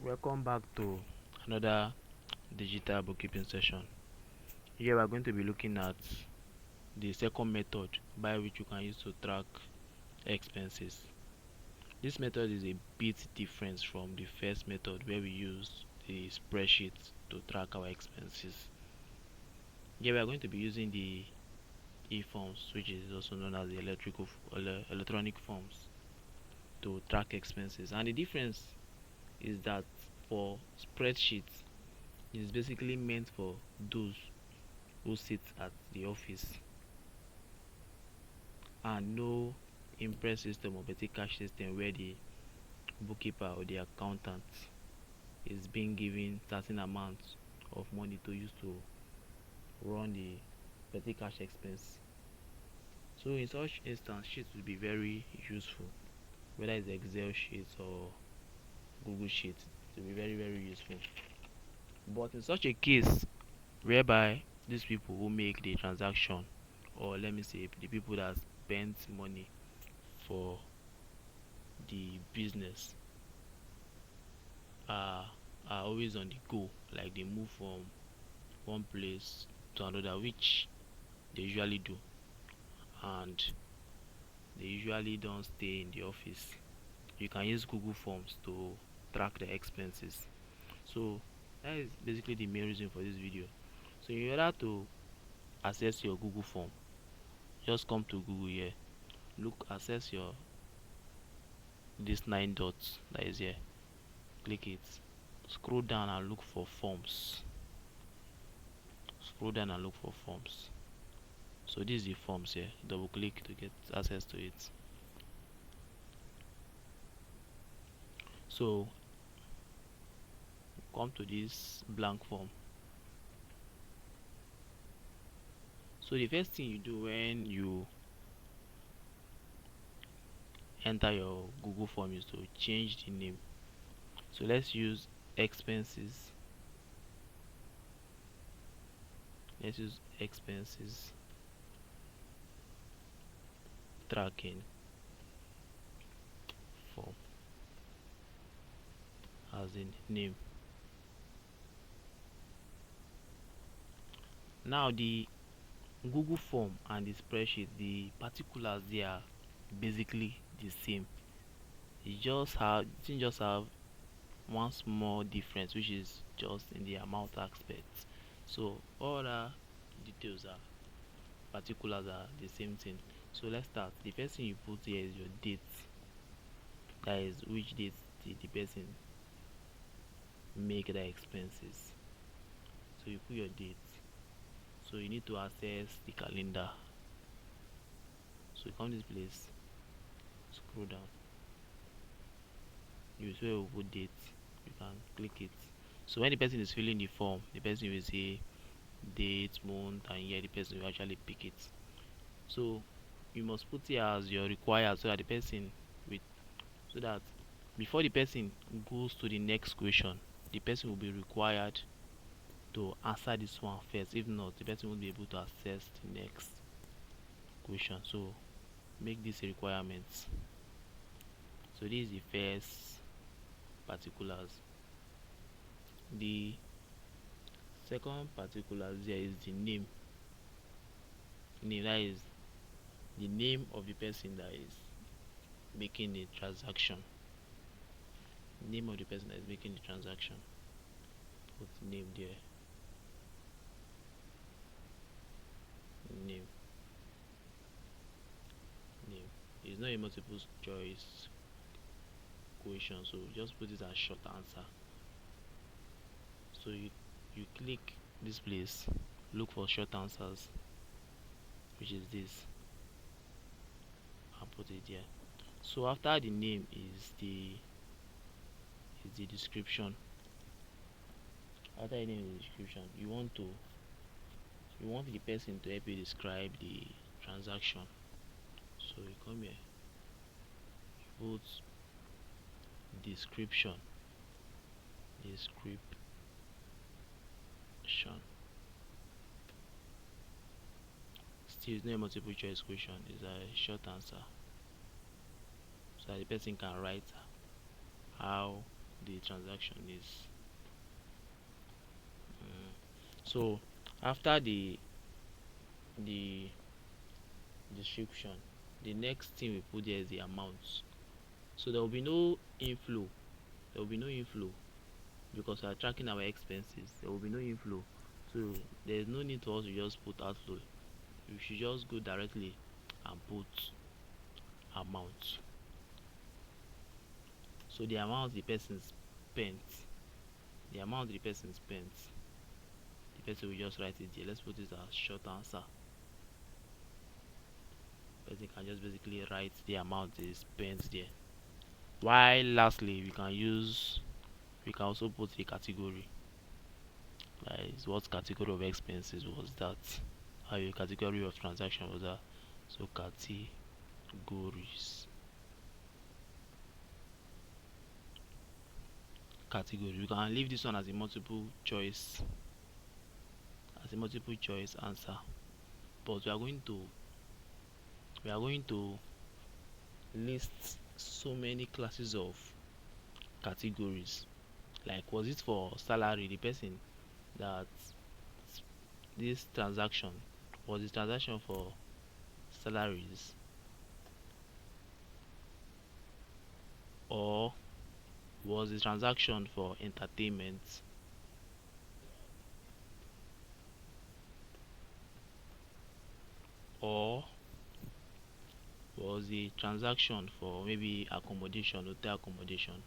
Welcome back to another digital bookkeeping session. Here we are going to be looking at the second method by which you can use to track expenses. This method is a bit different from the first method where we use the spreadsheet to track our expenses. Here we are going to be using the e-forms, which is also known as the electronic forms, to track expenses. And the difference is that for spreadsheets, it is basically meant for those who sit at the office and no impress system or petty cash system where the bookkeeper or the accountant is being given certain amounts of money to use to run the petty cash expense. So in such instance, sheets will be very useful, whether it's Excel sheets or Google sheets. It will be very useful. But in such a case whereby these people who make the transaction, or let me say the people that spend money for the business, are always on the go, like they move from one place to another, which they usually do, and they usually don't stay in the office. You can use Google Forms to track the expenses. So that is basically the main reason for this video. So in order to access your Google form, just come to Google here, look, access your this 9 dots that is here, click it, scroll down and look for forms. So this is the forms here. Double click to get access to it. So come to this blank form. So the first thing you do when you enter your Google form is to change the name. So let's use expenses. Tracking form as in name. Now the Google form and the spreadsheet, the particulars, they are basically the same. It just have one small difference, which is just in the amount aspect. So all the details are particulars are the same thing. So let's start. The first thing you put here is your date, that is which date the person make the expenses. So you put your date. So you need to access the calendar. So you come to this place, scroll down, you see where we put date, you can click it. So when the person is filling the form, the person will say date, month and year. The person will actually pick it. So you must put it as your required, so that the person with so that before the person goes to the next question, the person will be required to answer this one first. If not, the person won't be able to access the next question. So make this a requirement. So this is the first particulars. The second particulars there is the name. That is the name of the person that is making the transaction. Name of the person that is making the transaction. Put the name there. Name. It's not a multiple choice question, so just put it as short answer. So you click this place, look for short answers, which is this, and put it there. So after the name is the description. After the name is the description, you want the person to help you describe the transaction. So you come here, you put description. Still, it's not a multiple choice question, it's a short answer, so that the person can write how the transaction is. Mm. So after the description, the next thing we put there is the amount. So there will be no inflow. There will be no inflow because we are tracking our expenses. There will be no inflow. So there is no need for us to just put outflow. You should just go directly and put amount. So the amount the person spent, the amount the person spent, the person will just write it there. Let's put it as short answer. Person can just basically write the amount they spent there. While lastly, we can also put a category. Like what category of expenses was that? How a category of transaction was that? So categories. Category. We can leave this one as a multiple choice answer. But we are going to list so many classes of categories. Like was it for salary? The person that this transaction was the transaction for salaries, or was the transaction for entertainment, or was the transaction for maybe accommodation, hotel accommodation,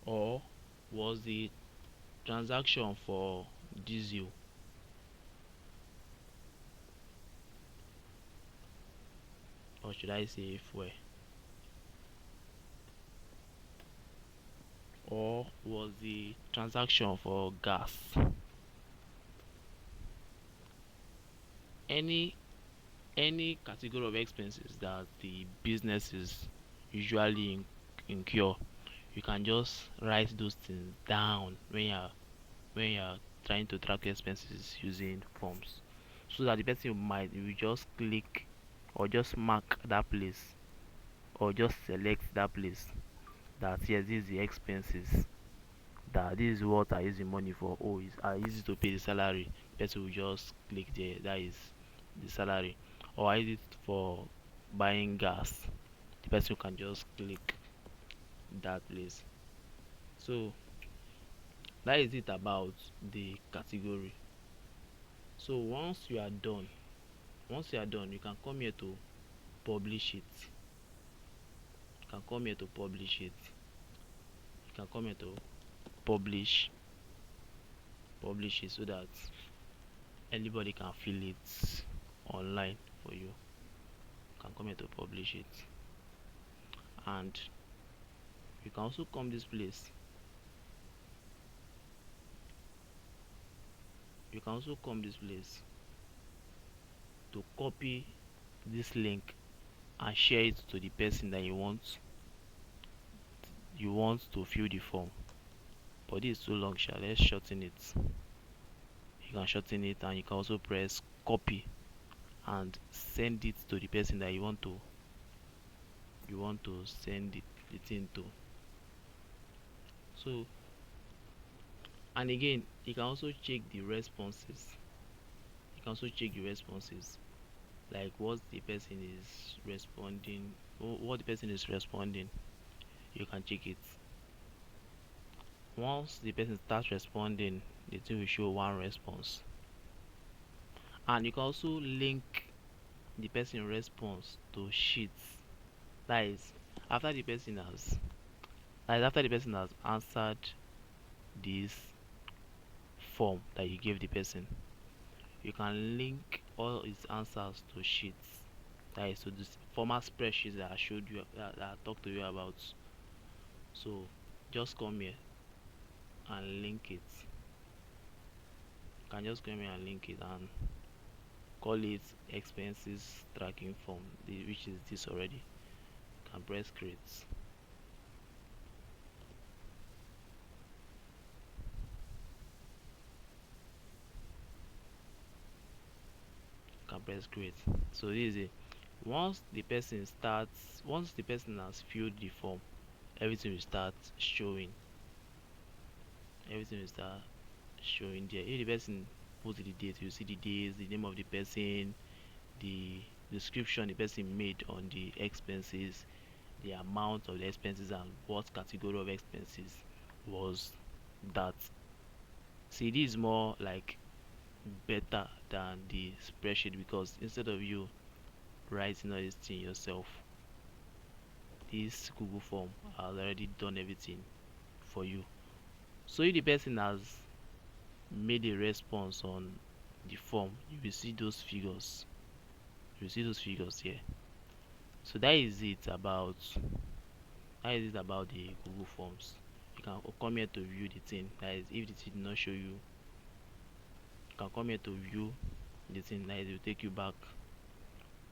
or was the transaction for diesel, or should I say fuel, or was the transaction for gas? any any category of expenses that the businesses usually incur, you can just write those things down when you're trying to track expenses using forms, so that the person might will just click or just mark that place or just select that place that yes, this is the expenses, that this is what I use the money for. Oh, I use it to pay the salary. Person will just click there, that is the salary. Or I use it for buying gas. The person can just click that place. So that is it about the category. So once you are done, you can come here to publish it. You can come here to publish it. You can come here to publish publish it so that anybody can fill it online for you. You can come here to publish it. And you can also come this place. You can also come this place to copy this link and share it to the person that you want to fill the form. But this is too long, let's shorten it. You can shorten it, and you can also press copy and send it to the person that you want to send the thing to. So, and again, you can also check the responses. You can also check the responses, like what the person is responding, what the person is responding. You can check it. Once the person starts responding, the thing will show one response. And you can also link the person response to sheets. That is after the person has answered this form that you gave the person, you can link all his answers to sheets. That is to this former spreadsheets that I showed you, that I talked to you about. So just come here and link it. You can just come here and link it and call it expenses tracking form, which is this already. You can press create. can press create. So this is it. Once the person has filled the form, everything will start showing. Everything will start showing there. If the person puts the date, you see the days, the name of the person, the description the person made on the expenses, the amount of the expenses, and what category of expenses was that. See, this is more like better than the spreadsheet, because instead of you writing all this thing yourself, this Google form has already done everything for you. So if the person has made a response on the form, you will see those figures. You will see those figures here. So that is it about the Google Forms. You can come here to view the thing. That is, if the thing did not show you, you can come here to view the thing. That is, it will take you back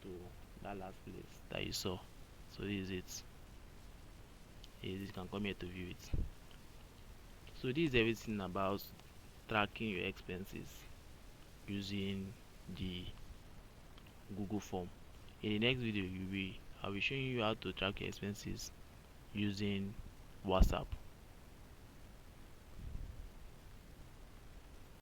to that last place that you saw. So this is it. You can come here to view it. So this is everything about tracking your expenses using the Google Form. In the next video, I'll be showing you how to track your expenses using WhatsApp.